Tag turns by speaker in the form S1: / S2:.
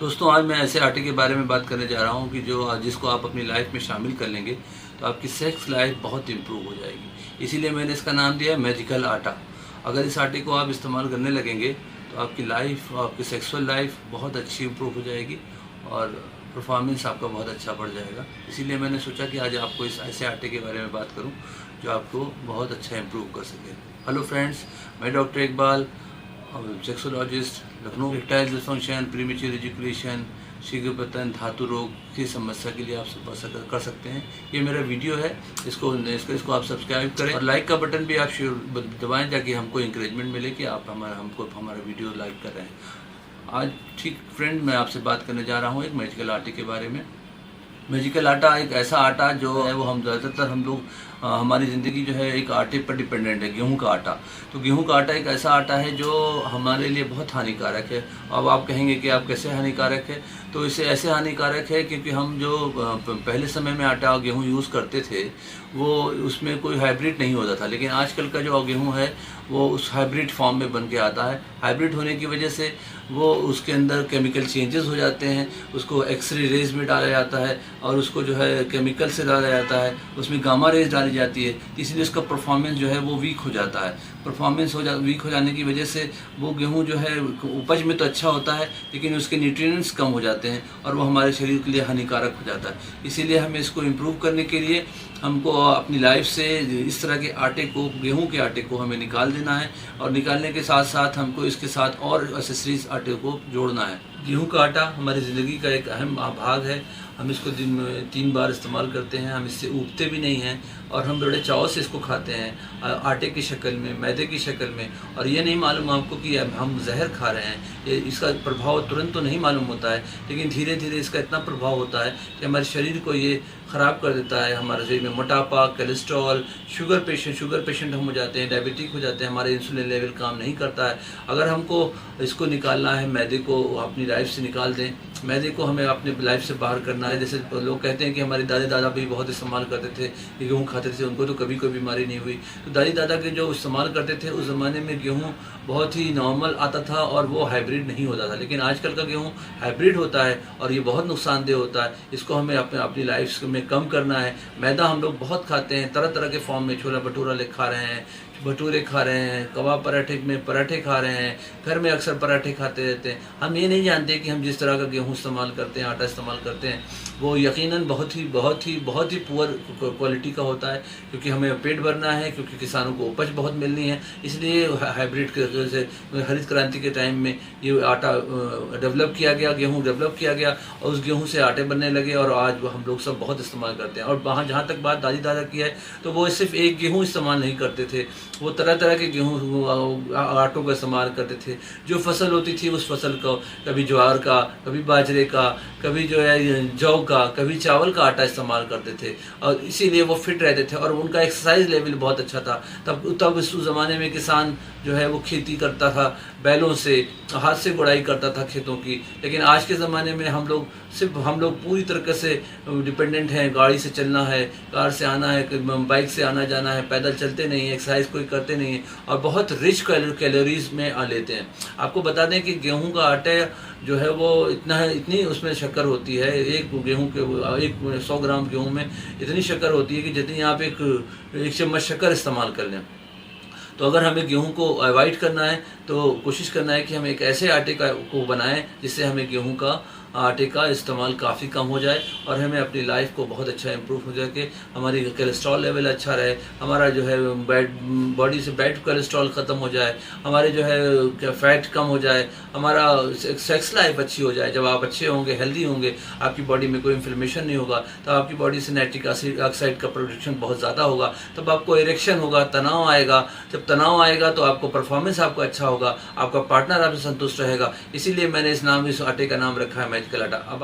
S1: दोस्तों, आज मैं ऐसे आटे के बारे में बात करने जा रहा हूँ कि जिसको आप अपनी लाइफ में शामिल कर लेंगे तो आपकी सेक्स लाइफ बहुत इम्प्रूव हो जाएगी। इसीलिए मैंने इसका नाम दिया है मैजिकल आटा। अगर इस आटे को आप इस्तेमाल करने लगेंगे तो आपकी लाइफ और आपकी सेक्सुअल लाइफ बहुत अच्छी इम्प्रूव हो जाएगी और परफॉर्मेंस आपका बहुत अच्छा बढ़ जाएगा। इसीलिए मैंने सोचा कि आज आपको इस ऐसे आटे के बारे में बात करूं जो आपको बहुत अच्छा इम्प्रूव कर सके। हेलो फ्रेंड्स, मैं doctor Iqbal, sexologist, Lucknow. Erectile dysfunction, premature education, शीघ्र पतन, धातु रोग की समस्या के लिए आप संपर्क कर सकते हैं। ये मेरा वीडियो है, इसको आप सब्सक्राइब करें और लाइक का बटन भी आप दबाएं ताकि हमको इंकरेजमेंट मिले कि आप हमारा वीडियो लाइक कर रहे हैं। आज ठीक फ्रेंड, मैं आपसे बात करने जा रहा हूँ एक मैजिकल आटे के बारे में। मैजिकल आटा एक ऐसा आटा जो है वो हम ज़्यादातर हम लोग हमारी ज़िंदगी जो है एक आटे पर डिपेंडेंट है, गेहूं का आटा। तो गेहूं का आटा एक ऐसा आटा है जो हमारे लिए बहुत हानिकारक है। अब आप कहेंगे कि आप कैसे हानिकारक है, तो इसे ऐसे हानिकारक है क्योंकि हम जो पहले समय में आटा और गेहूं यूज़ करते थे वो उसमें कोई हाइब्रिड नहीं होता था, लेकिन आजकल का जो गेहूं है वो उस हाइब्रिड फॉर्म में बन के आता है। हाइब्रिड होने की वजह से वो उसके अंदर केमिकल चेंजेस हो जाते हैं, उसको एक्सरे रेज में डाला जाता है और उसको जो है केमिकल से डाला जाता है, उसमें गामा रेज डाली जाती है, इसलिए उसका परफॉर्मेंस जो है वो वीक हो जाता है। वीक हो जाने की वजह से वो गेहूं जो है उपज में तो अच्छा होता है लेकिन उसके न्यूट्रिएंट्स कम हो जाते हैं और वो हमारे शरीर के लिए हानिकारक हो जाता है। इसीलिए हमें इसको इम्प्रूव करने के लिए हमको अपनी लाइफ से इस तरह के आटे को, गेहूं के आटे को हमें निकाल देना है और निकालने के साथ साथ हमको इसके साथ और एसेसरीज आटे को जोड़ना है। गेहूं का आटा हमारी ज़िंदगी का एक अहम भाग है। हम इसको दिन में 3 बार इस्तेमाल करते हैं, हम इससे ऊबते भी नहीं हैं और हम बड़े चाव से इसको खाते हैं, आटे की शक्ल में, मैदे की शक्ल में। और ये नहीं मालूम आपको कि हम जहर खा रहे हैं। इसका प्रभाव तुरंत तो नहीं मालूम होता है, लेकिन धीरे धीरे इसका इतना प्रभाव होता है कि हमारे शरीर को ये ख़राब कर देता है। हमारे शरीर में मोटापा, कोलेस्ट्रॉल, शुगर पेशेंट हम हो जाते हैं, डायबिटिक हो जाते हैं, हमारे इंसुलिन लेवल काम नहीं करता है। अगर हमको इसको निकालना है, मैदे को अपनी लाइफ से निकाल दें, मैदे को हमें अपने लाइफ से बाहर करना है। जैसे लोग कहते हैं कि हमारे दादा दादा भी बहुत इस्तेमाल करते थे, गेहूँ खाते थे, उनको तो कभी कोई बीमारी नहीं हुई। तो दादी दादा के जो इस्तेमाल करते थे उस ज़माने में गेहूँ बहुत ही नॉर्मल आता था और वो हाइब्रिड नहीं होता था। लेकिन आजकल का गेहूँ हाइब्रिड होता है और ये बहुत नुकसानदेह होता है। इसको हमें अपनी लाइफ में कम करना है। मैदा हम लोग बहुत खाते हैं, तरह तरह के फॉर्म में, छोला भटूरा खा रहे हैं, भटूरे खा रहे हैं, कबाब पराठे में पराठे खा रहे हैं, घर में अक्सर पराठे खाते रहते हैं। हम ये नहीं जानते कि हम जिस तरह का गेहूं इस्तेमाल करते हैं, आटा इस्तेमाल करते हैं, वो यकीनन बहुत ही पुअर क्वालिटी का होता है, क्योंकि हमें पेट भरना है, क्योंकि किसानों को उपज बहुत मिलनी है। इसलिए हाइब्रिड से हरित क्रांति के टाइम में ये आटा डेवलप किया गया, गेहूँ डेवलप किया गया और उस गेहूँ से आटे बनने लगे और आज हम लोग सब बहुत इस्तेमाल करते हैं। और वहाँ जहाँ तक बात दादी दादा की है तो वो सिर्फ एक गेहूँ इस्तेमाल नहीं करते थे, वो तरह तरह के गेहूँ आटों का इस्तेमाल करते थे। जो फसल होती थी उस फसल को, कभी ज्वार का, कभी बाजरे का, कभी जो है जौ का, कभी चावल का आटा इस्तेमाल करते थे और इसीलिए वो फिट रहते थे और उनका एक्सरसाइज लेवल बहुत अच्छा था। तब इस ज़माने में किसान जो है वो खेती करता था बैलों से, हाथ से गुड़ाई करता था खेतों की। लेकिन आज के ज़माने में हम लोग पूरी तरीके से डिपेंडेंट हैं। गाड़ी से चलना है, कार से आना है, बाइक से आना जाना है, पैदल चलते नहीं हैं, एक्सरसाइज कोई करते नहीं हैं और बहुत रिच कैलोरीज में लेते हैं। आपको बता दें कि गेहूं का आटा जो है वो इतनी उसमें शक्कर होती है, एक 100 ग्राम गेहूं में इतनी शक्कर होती है कि जितनी आप एक चम्मच शक्कर इस्तेमाल कर लें। तो अगर हमें गेहूं को अवॉइड करना है तो कोशिश करना है कि हम एक ऐसे आटे को बनाएं जिससे हमें गेहूं का आटे का इस्तेमाल काफ़ी कम हो जाए और हमें अपनी लाइफ को बहुत अच्छा इम्प्रूव हो जाए, हमारी कोलेस्ट्रॉल लेवल अच्छा रहे, हमारा जो है बॉडी से बैड कोलेस्ट्रॉल ख़त्म हो जाए, हमारे जो है फैट कम हो जाए, हमारा सेक्स लाइफ अच्छी हो जाए। जब आप अच्छे होंगे, हेल्दी होंगे, आपकी बॉडी में कोई इन्फ्लेमेशन नहीं होगा, तब आपकी बॉडी से नाइट्रिक ऑक्साइड का प्रोडक्शन बहुत ज़्यादा होगा, तब आपको इरेक्शन होगा, तनाव आएगा। जब तनाव आएगा तो आपको परफॉर्मेंस आपका अच्छा होगा, आपका पार्टनर आपसे संतुष्ट रहेगा। इसीलिए मैंने इस आटे का नाम रखा है मैजिकल आटा। अब